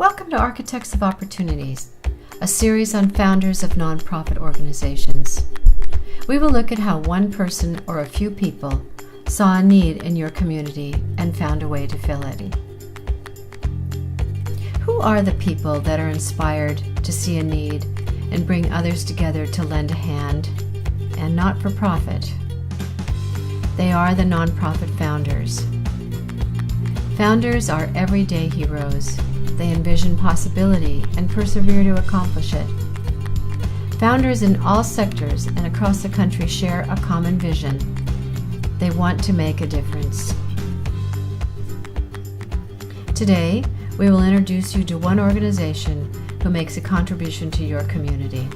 Welcome to Architects of Opportunities, a series on founders of nonprofit organizations. We will look at how one person or a few people saw a need in your community and found a way to fill it. Who are the people that are inspired to see a need and bring others together to lend a hand, and not for profit? They are the nonprofit founders. Founders are everyday heroes. They envision possibility and persevere to accomplish it. Founders in all sectors and across the country share a common vision. They want to make a difference. Today, we will introduce you to one organization who makes a contribution to your community.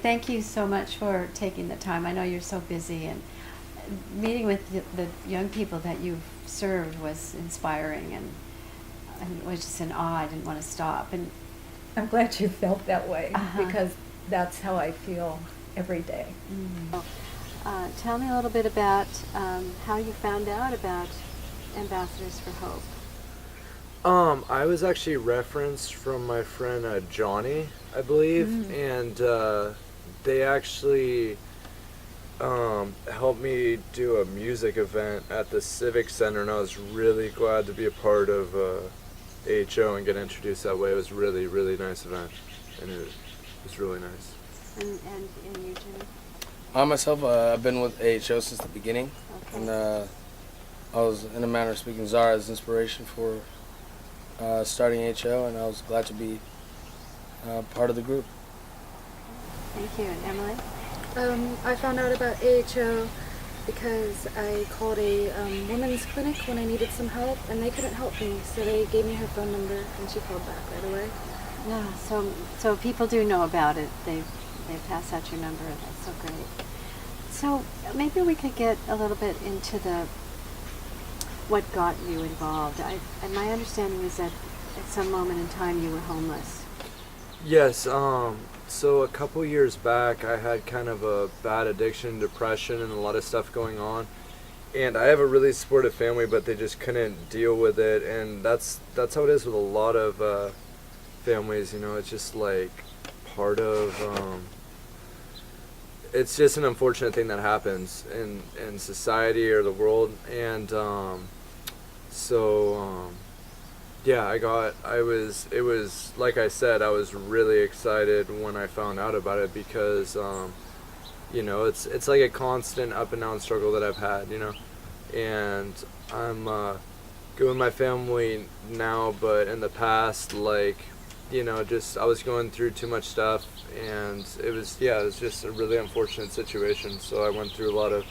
Thank you so much for taking the time. I know you're so busy, and meeting with the young people that you've served was inspiring, and it was just in awe. I didn't want to stop. And I'm glad you felt that way, because that's how I feel every day. Mm-hmm. Tell me a little bit about how you found out about Ambassadors for Hope. I was actually referenced from my friend Johnny, I believe, and they actually helped me do a music event at the Civic Center, and I was really glad to be a part of AHO and get introduced that way. It was really, really nice event, and it was really nice. And you, Jimmy? Myself, I've been with AHO since the beginning, and I was, in a manner of speaking, Zara's inspiration for starting AHO, and I was glad to be part of the group. Thank you. And Emily? I found out about AHO because I called a women's clinic when I needed some help, and they couldn't help me, so they gave me her phone number, and she called back right away. Yeah, so people do know about it. They pass out your number. That's so great. So maybe we could get a little bit into what got you involved. And my understanding is that at some moment in time you were homeless. Yes, so a couple years back I had kind of a bad addiction, depression, and a lot of stuff going on. And I have a really supportive family, but they just couldn't deal with it. And that's how it is with a lot of families, you know. It's just like part of, it's just an unfortunate thing that happens in society or the world. And yeah, it was like I said, I was really excited when I found out about it, because you know, it's like a constant up and down struggle that I've had, you know. And I'm good with my family now, but in the past, like, you know, just I was going through too much stuff, and it was just a really unfortunate situation. So I went through a lot of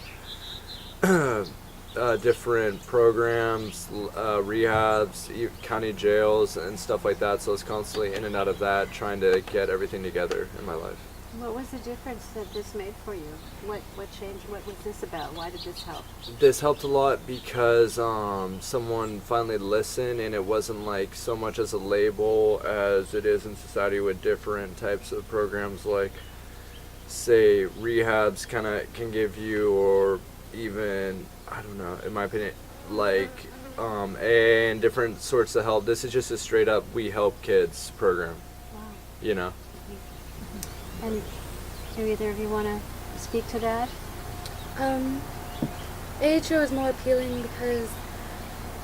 different programs, rehabs, county jails, and stuff like that. So I was constantly in and out of that, trying to get everything together in my life. What was the difference that this made for you? What changed? What was this about? Why did this help? This helped a lot because someone finally listened, and it wasn't like so much as a label as it is in society with different types of programs, like, say, rehabs kind of can give you, or even, I don't know, in my opinion, like AA and different sorts of help. This is just a straight up we help kids program. Wow. You know. And do either of you want to speak to that? AHO is more appealing because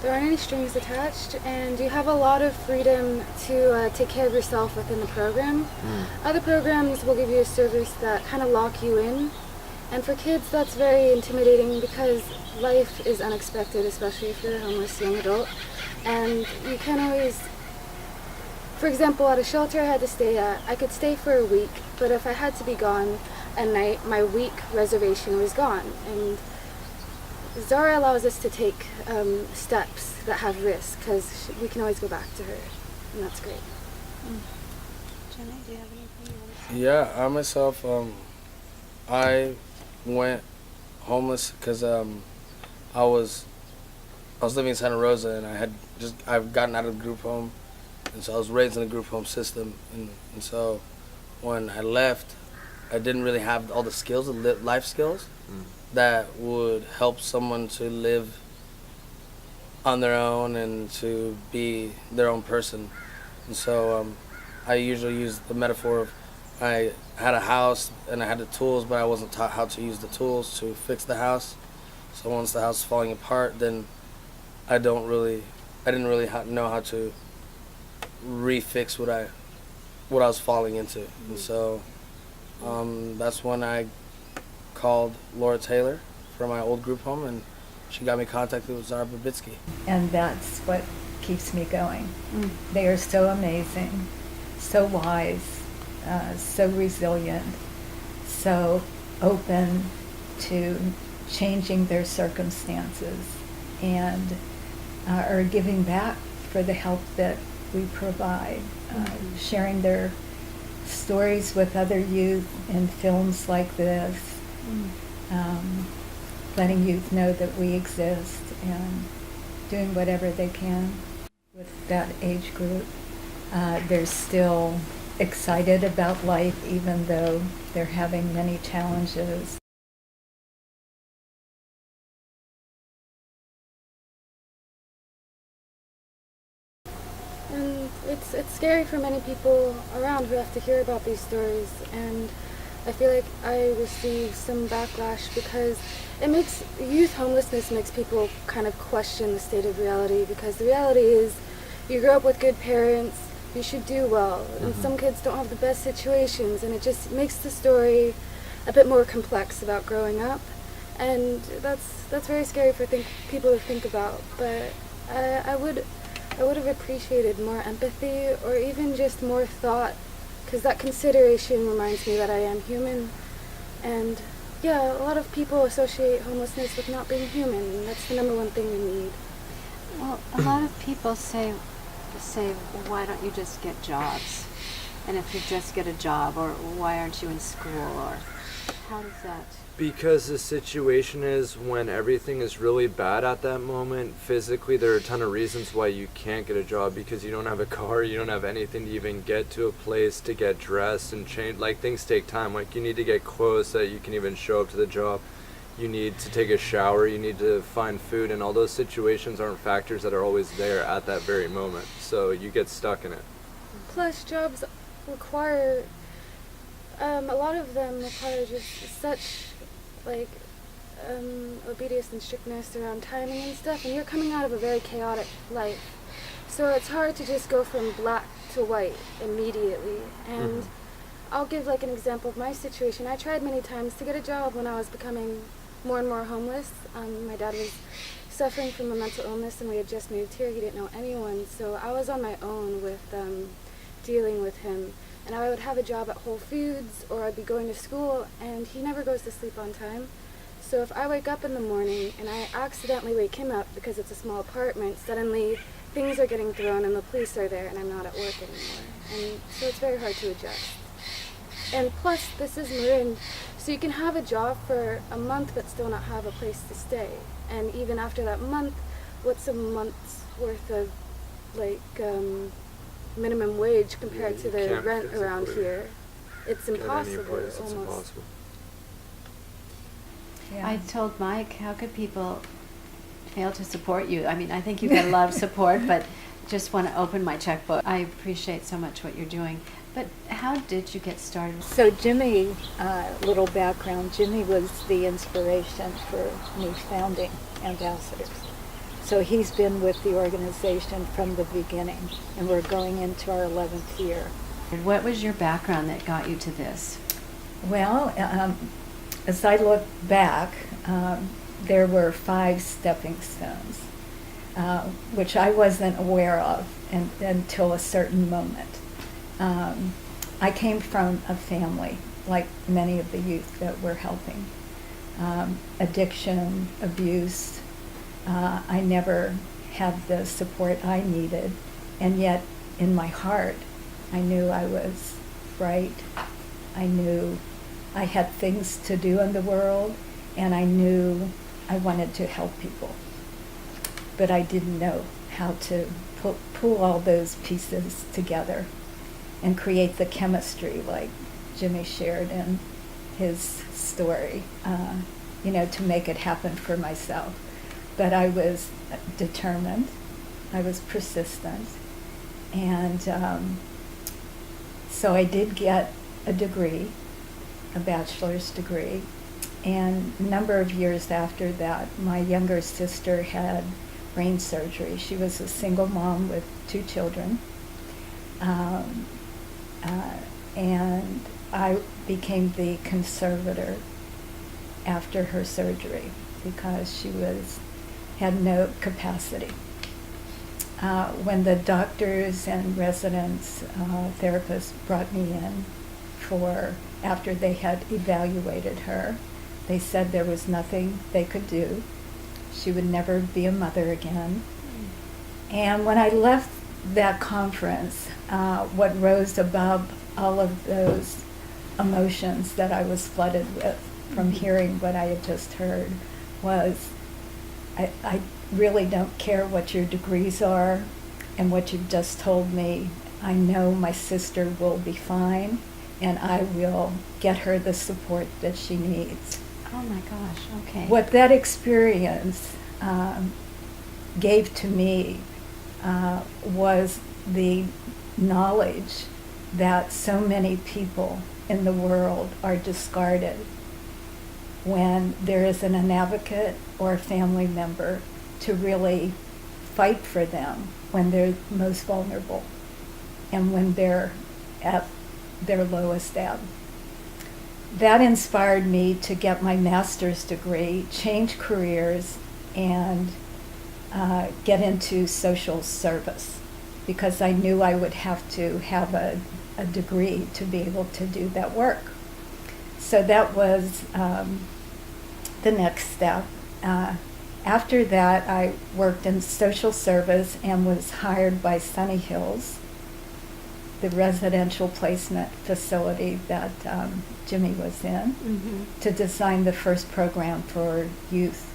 there aren't any strings attached, and you have a lot of freedom to take care of yourself within the program. Other programs will give you a service that kind of lock you in, and for kids that's very intimidating because life is unexpected, especially if you're a homeless young adult, and you can't always. For example, at a shelter I had to stay at, I could stay for a week, but if I had to be gone a night, my week reservation was gone. And Zara allows us to take steps that have risk, because we can always go back to her, and that's great. Jenny, do you have anything you want to say? Yeah, I myself, I went homeless because I was living in Santa Rosa, and I've gotten out of the group home. And so I was raised in a group home system, and so when I left, I didn't really have all the skills, the life skills, that would help someone to live on their own and to be their own person. And so I usually use the metaphor of I had a house and I had the tools, but I wasn't taught how to use the tools to fix the house. So once the house is falling apart, then I didn't really know how to refix what I was falling into. And so that's when I called Laura Taylor from my old group home, and she got me contacted with Zara Babitsky. And that's what keeps me going. They are so amazing, so wise, so resilient, so open to changing their circumstances, and are giving back for the help that we provide, sharing their stories with other youth in films like this, letting youth know that we exist, and doing whatever they can with that age group. They're still excited about life even though they're having many challenges. And it's scary for many people around who have to hear about these stories, and I feel like I receive some backlash because youth homelessness makes people kind of question the state of reality, because the reality is you grew up with good parents, you should do well, and some kids don't have the best situations, and it just makes the story a bit more complex about growing up, and that's very scary for people to think about. But I would have appreciated more empathy, or even just more thought, because that consideration reminds me that I am human. And yeah, a lot of people associate homelessness with not being human, and that's the number one thing we need. Well, a lot of people say, well, why don't you just get jobs? And if you just get a job, or why aren't you in school, or how does that? Because the situation is, when everything is really bad at that moment, physically there are a ton of reasons why you can't get a job, because you don't have a car, you don't have anything to even get to a place to get dressed and change. Like, things take time. Like, you need to get clothes so that you can even show up to the job. You need to take a shower, you need to find food, and all those situations aren't factors that are always there at that very moment. So you get stuck in it. Plus, jobs require, a lot of them require just such, obedience and strictness around timing and stuff, and you're coming out of a very chaotic life. So it's hard to just go from black to white immediately. And I'll give an example of my situation. I tried many times to get a job when I was becoming more and more homeless. My dad was suffering from a mental illness, and we had just moved here. He didn't know anyone, so I was on my own with dealing with him. And I would have a job at Whole Foods, or I'd be going to school, and he never goes to sleep on time. So if I wake up in the morning and I accidentally wake him up because it's a small apartment, suddenly things are getting thrown and the police are there and I'm not at work anymore. And so it's very hard to adjust. And plus, this is Marin, so you can have a job for a month but still not have a place to stay. And even after that month, what's a month's worth of minimum wage compared to the rent around here? It's impossible. It's impossible. Yeah. I told Mike, how could people fail to support you? I mean, I think you've got a lot of support, but just want to open my checkbook. I appreciate so much what you're doing. But how did you get started? So Jimmy, little background, Jimmy was the inspiration for me founding Ambassadors. So he's been with the organization from the beginning, and we're going into our 11th year. What was your background that got you to this? Well, as I look back, there were 5 stepping stones, which I wasn't aware of until a certain moment. I came from a family, like many of the youth that we're helping. Addiction, abuse. I never had the support I needed, and yet in my heart, I knew I was bright. I knew I had things to do in the world, and I knew I wanted to help people. But I didn't know how to pull all those pieces together and create the chemistry like Jimmy shared, and his story, to make it happen for myself. But I was determined, I was persistent, and so I did get a degree, a bachelor's degree, and a number of years after that, my younger sister had brain surgery. She was a single mom with 2 children, and I became the conservator after her surgery because she had no capacity. When the doctors and residents, therapists brought me in after they had evaluated her, they said there was nothing they could do. She would never be a mother again. And when I left that conference, what rose above all of those emotions that I was flooded with from hearing what I had just heard was, I really don't care what your degrees are and what you've just told me. I know my sister will be fine, and I will get her the support that she needs. Oh my gosh, okay. What that experience gave to me was the knowledge that so many people in the world are discarded when there isn't an advocate or a family member to really fight for them when they're most vulnerable and when they're at their lowest ebb. That inspired me to get my master's degree, change careers, and get into social service because I knew I would have to have a degree to be able to do that work. So that was the next step. After that, I worked in social service and was hired by Sunny Hills, the residential placement facility that Jimmy was in, to design the first program for youth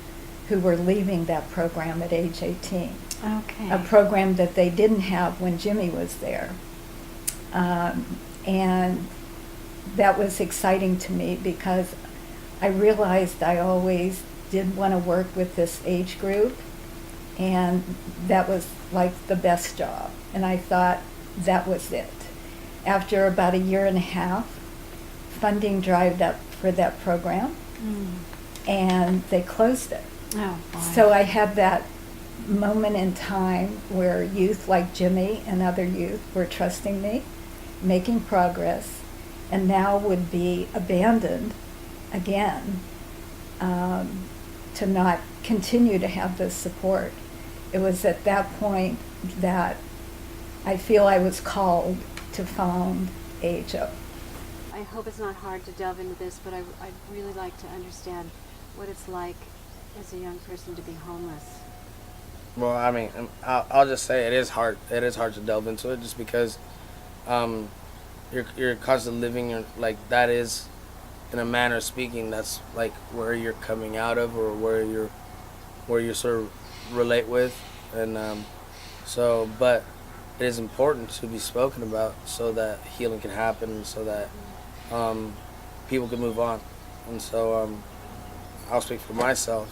who were leaving that program at age 18. Okay. A program that they didn't have when Jimmy was there. And that was exciting to me because I realized I always did want to work with this age group, and that was like the best job. And I thought that was it. After about a year and a half, funding dried up for that program, and they closed it. Oh, boy. So I had that moment in time where youth like Jimmy and other youth were trusting me, making progress, and now would be abandoned again to not continue to have this support. It was at that point that I feel I was called to found AHO. I hope it's not hard to delve into this, but I'd really like to understand what it's like as a young person to be homeless. Well, I mean, I'll just say it is hard. It is hard to delve into it just because you're constantly living your, like, that is, in a manner of speaking, that's like where you're coming out of, or where you sort of relate with, and so, but it is important to be spoken about so that healing can happen, so that people can move on. And so I'll speak for myself.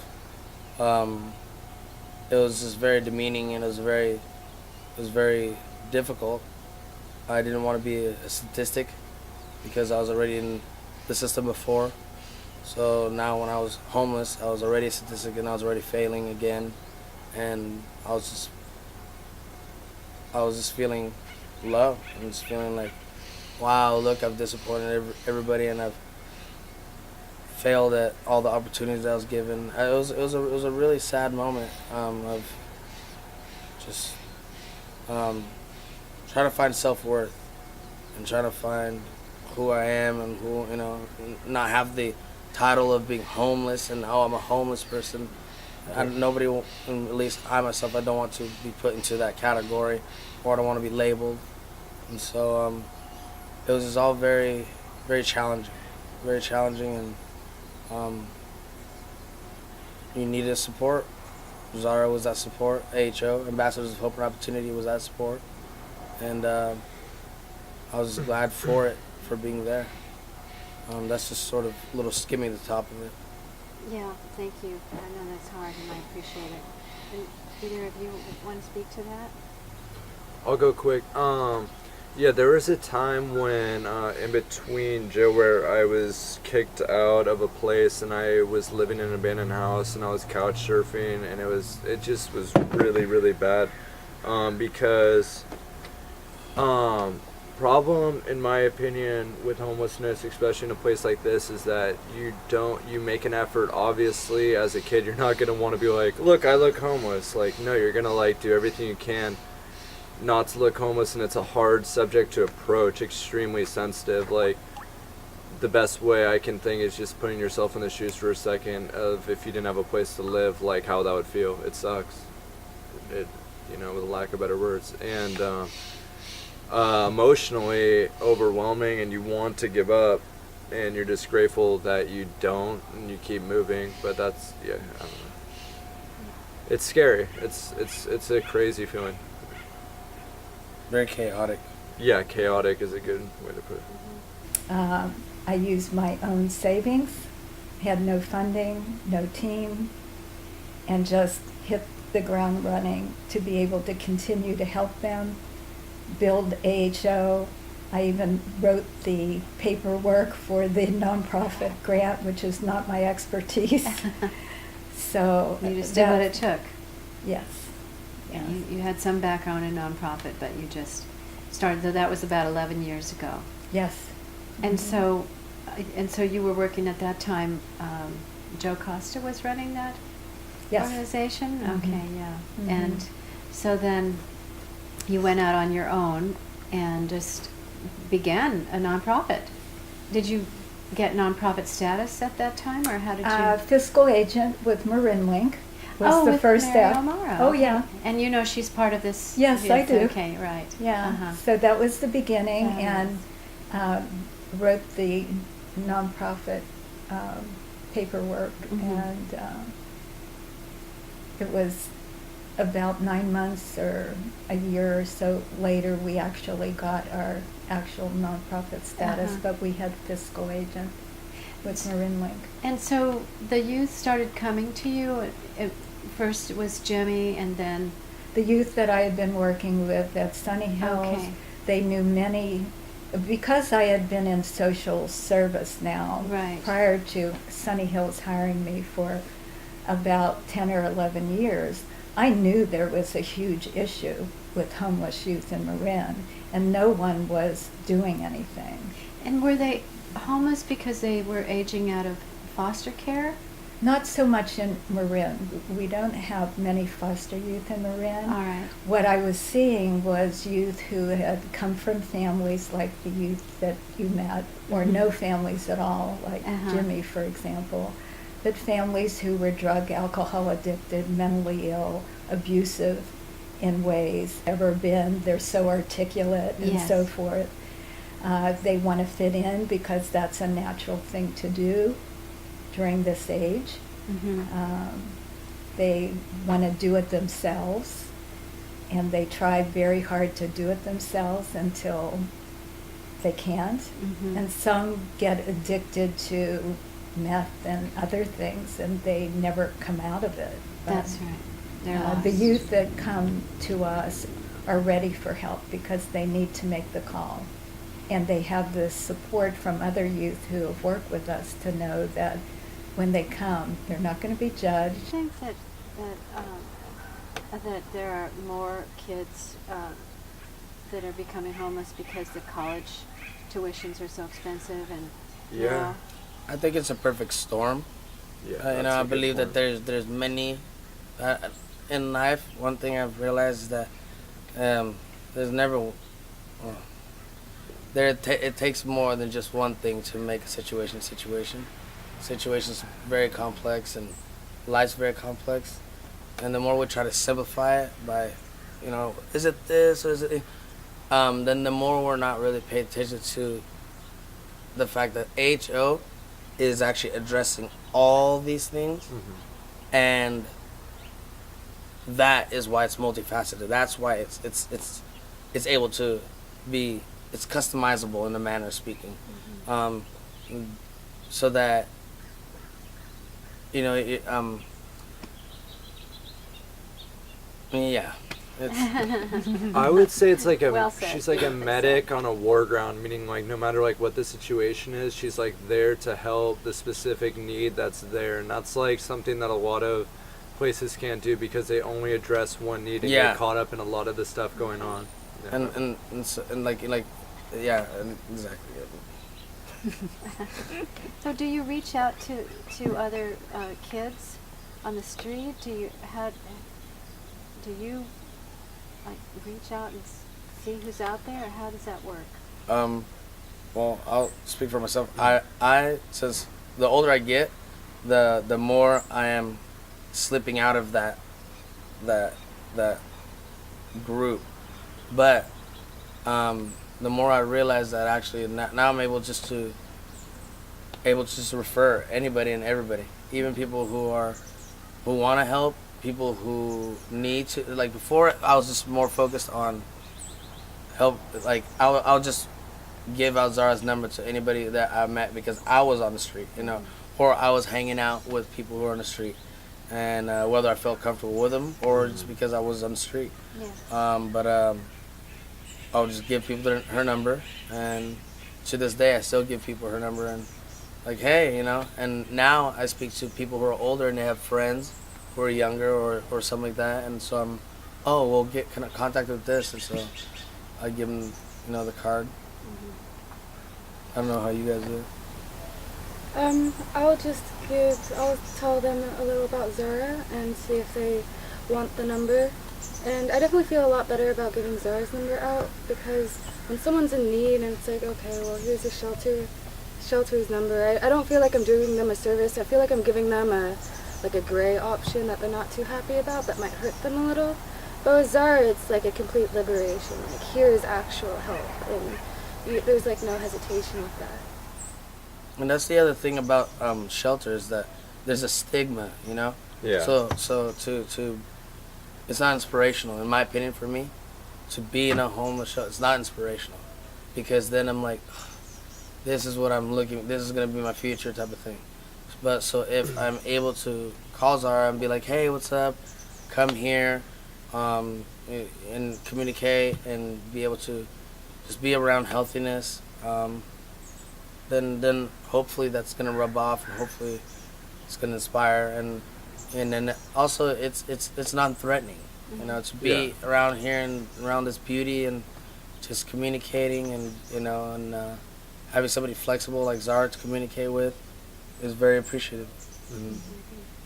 It was just very demeaning, and it was very difficult. I didn't want to be a statistic because I was already in the system before. So now when I was homeless, I was already a statistic, and I was already failing again, and I was just feeling low, and just feeling like, wow, look, I've disappointed everybody, and I've failed at all the opportunities that I was given. It was a really sad moment of just trying to find self-worth and trying to find who I am, and who, not have the title of being homeless and, oh, I'm a homeless person. Nobody, at least I myself, I don't want to be put into that category, or I don't want to be labeled. And so it was just all very, very challenging, and you needed support. Zara was that support. AHO, Ambassadors of Hope and Opportunity, was that support, and I was glad for it, for being there. That's just sort of a little skimming the top of it. Yeah, thank you. I know that's hard, and I appreciate it. And either of you want to speak to that? I'll go quick. Yeah, there was a time when in between Joe where I was kicked out of a place and I was living in an abandoned house and I was couch surfing, and it just was really, really bad. Because problem in my opinion with homelessness, especially in a place like this, is that you make an effort. Obviously as a kid you're not going to want to be like, look, I look homeless. Like, no, you're going to like do everything you can not to look homeless, and it's a hard subject to approach, extremely sensitive. Like, the best way I can think is just putting yourself in the shoes for a second of if you didn't have a place to live, like how that would feel. It sucks. It, with a lack of better words. And emotionally overwhelming, and you want to give up, and you're just grateful that you don't, and you keep moving. But that's, I don't know. It's scary. It's a crazy feeling. Very chaotic. Yeah, chaotic is a good way to put it. I used my own savings, had no funding, no team, and just hit the ground running to be able to continue to help them build AHO. I even wrote the paperwork for the nonprofit grant, which is not my expertise. So You just did what it took. Yes. Yes. You had some background in nonprofit, but you just started, though that was about 11 years ago. Yes. And so you were working at that time, Joe Costa was running that Yes. organization? Mhm. Okay, yeah. Mhm. And so then you went out on your own and just began a nonprofit. Did you get nonprofit status at that time, or how did you? Fiscal agent with Marin was the with first Mary step. O'Mara. Oh, yeah. And she's part of this? Yes, I do. Okay, right. Yeah. Uh-huh. So that was the beginning, Fabulous. and wrote the nonprofit paperwork, Mhm. and it was about 9 months or a year or so later we actually got our actual nonprofit status, Uh-huh. but we had fiscal agent with Marin Link. And so the youth started coming to you. First it was Jimmy, and then The youth that I had been working with at Sunny Hills, Okay. they knew many, because I had been in social service now, Right. prior to Sunny Hills hiring me for about 10 or 11 years, I knew there was a huge issue with homeless youth in Marin, and no one was doing anything. And were they homeless because they were aging out of foster care? Not so much in Marin. We don't have many foster youth in Marin. All right. What I was seeing was youth who had come from families like the youth that you met, or no families at all, like Uh-huh. Jimmy, for example, but families who were drug, alcohol addicted, mentally ill, abusive in ways ever been. They're so articulate and Yes. so forth. They want to fit in because that's a natural thing to do during this age. Mm-hmm. They want to do it themselves, and they try very hard to do it themselves until they can't. Mhm. And some get addicted to meth and other things, and they never come out of it. But, That's right. They're the lost. youth that come to us are ready for help because they need to make the call. And they have the support from other youth who have worked with us to know that when they come, they're not going to be judged. I think that there are more kids that are becoming homeless because the college tuitions are so expensive, and Yeah. I think it's a perfect storm. Yeah. I that's a good believe that point. there's many in life. One thing I've realized is that there's never it takes more than just one thing to make a situation. Situation's very complex, and life's very complex. And the more we try to simplify it by, is it this or is it, then the more we're not really paying attention to the fact that HO is actually addressing all these things, and that is why it's multifaceted. That's why it's able to be, it's customizable in a manner of speaking. so that yeah, it's I would say it's like Well said. she's like a medic on a war ground, meaning like no matter like what the situation is, she's like there to help the specific need that's there, and that's like something that a lot of places can't do because they only address one need and Yeah. get caught up in a lot of the stuff going on. Yeah. and like yeah, and exactly. So do you reach out to other kids on the street? Do you like reach out and see who's out there, or how does that work? Well, I'll speak for myself. I since the older I get, the more I am slipping out of that group. But the more I realize that actually now I'm able to refer anybody and everybody, even people who want to help, people who need to. Like before, I was just more focused on help. Like I'll just give out Zara's number to anybody that I met because I was on the street, or I was hanging out with people who were on the street, and whether I felt comfortable with them or just because I was on the street. Yeah. But I'll just give people her number, and to this day I still give people her number, and like, hey, and now I speak to people who are older and they have friends who are younger or something like that, and so we'll get contact with this, and so I give them the card. I don't know how you guys do it. I'll tell them a little about Zara and see if they want the number. And I definitely feel a lot better about giving Zara's number out, because when someone's in need and it's like, okay, well, here's a shelter's number, I don't feel like I'm doing them a service. I feel like I'm giving them a gray option that they're not too happy about, that might hurt them a little. But with Zara, it's like a complete liberation. Like, here's actual help, and there's like no hesitation with that. And that's the other thing about shelters, that there's a stigma, Yeah. So to it's not inspirational, in my opinion, for me, to be in a homeless shelter. It's not inspirational, because then I'm like, this is what this is gonna be my future type of thing. But so if I'm able to call Zara and be like, hey, what's up? Come here, and communicate and be able to just be around healthiness, then hopefully that's gonna rub off, and hopefully it's gonna inspire, and then also it's non-threatening, to be around here and around this beauty and just communicating, and and having somebody flexible like Zara to communicate with is very appreciated.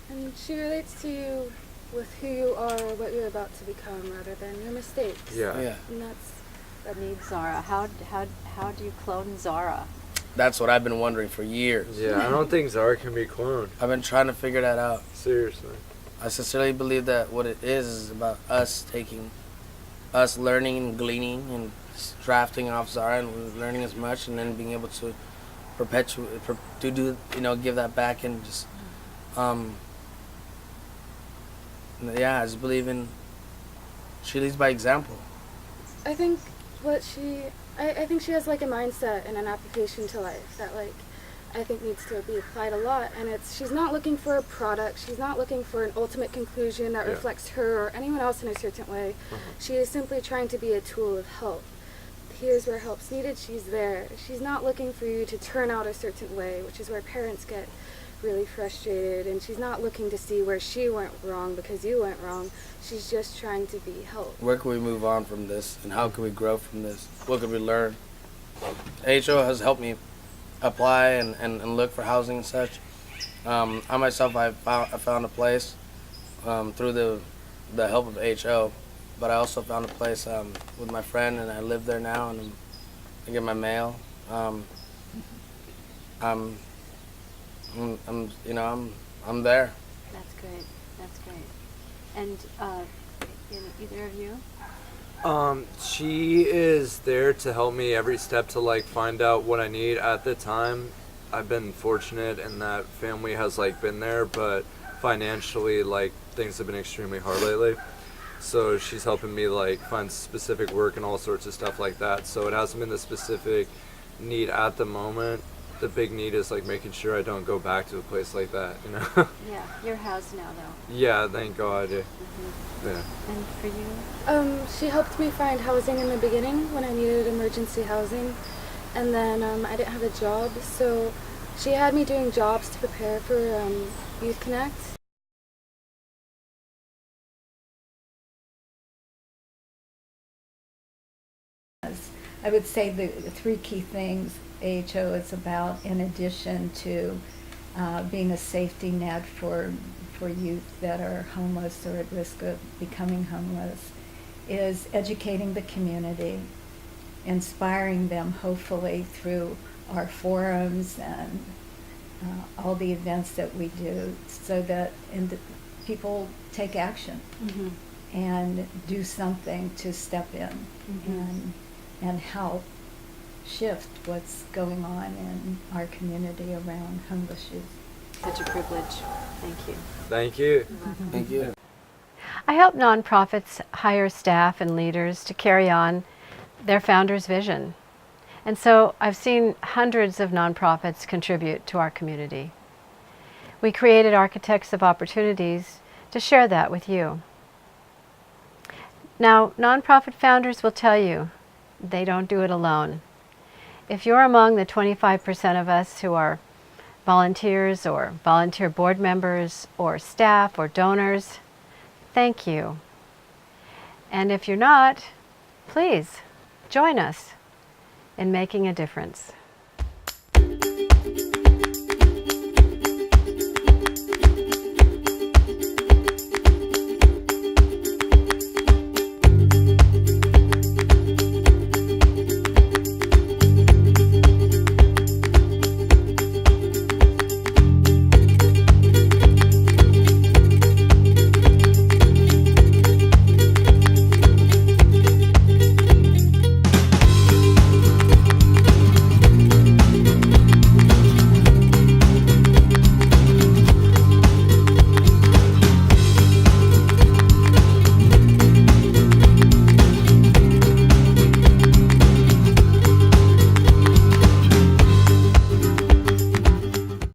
And she relates to you with who you are, what you're about to become, rather than your mistakes. Yeah. And that's I need Zara. How do you clone Zara? That's what I've been wondering for years. Yeah, I don't think Zara can be cloned. I've been trying to figure that out. Seriously. I sincerely believe that what it is about us learning and gleaning and drafting off Zara and learning as much, and then being able to give that back, and just I just believe in she leads by example. I think I think she has like a mindset and an application to life that I think needs to be applied a lot, and she's not looking for a product, she's not looking for an ultimate conclusion that reflects her or anyone else in a certain way. She is simply trying to be a tool of help. Here's where help's needed, she's there. She's not looking for you to turn out a certain way, which is where parents get really frustrated, and she's not looking to see where she went wrong because you went wrong. She's just trying to be help. Where can we move on from this, and how can we grow from this? What can we learn? HO has helped me apply and look for housing and such. I myself, I found a place through the help of HO, but I also found a place with my friend, and I live there now, and I get my mail. I'm there. That's great. That's great. And either of you? She is there to help me every step to like find out what I need. At the time, I've been fortunate in that family has like been there, but financially like things have been extremely hard lately. So she's helping me like find specific work and all sorts of stuff like that. So it hasn't been the specific need at the moment. the big need is like making sure I don't go back to a place like that, you know. Yeah, you're housed now, though. Yeah, thank God. Yeah. Mm-hmm. Yeah. And for you? She helped me find housing in the beginning when I needed emergency housing, and then I didn't have a job, so she had me doing jobs to prepare for Youth Connect. I would say the three key things AHO is about, in addition to being a safety net for youth that are homeless or at risk of becoming homeless, is educating the community, inspiring them hopefully through our forums and all the events that we do, so that people take action Mm-hmm. and do something to step in and help shift what's going on in our community around homeless youth. Such a privilege. Thank you. Thank you. Thank you. I help nonprofits hire staff and leaders to carry on their founder's vision. And so I've seen hundreds of nonprofits contribute to our community. We created Architects of Opportunities to share that with you. Now, nonprofit founders will tell you they don't do it alone. If you're among the 25% of us who are volunteers or volunteer board members or staff or donors, thank you. And if you're not, please join us in making a difference.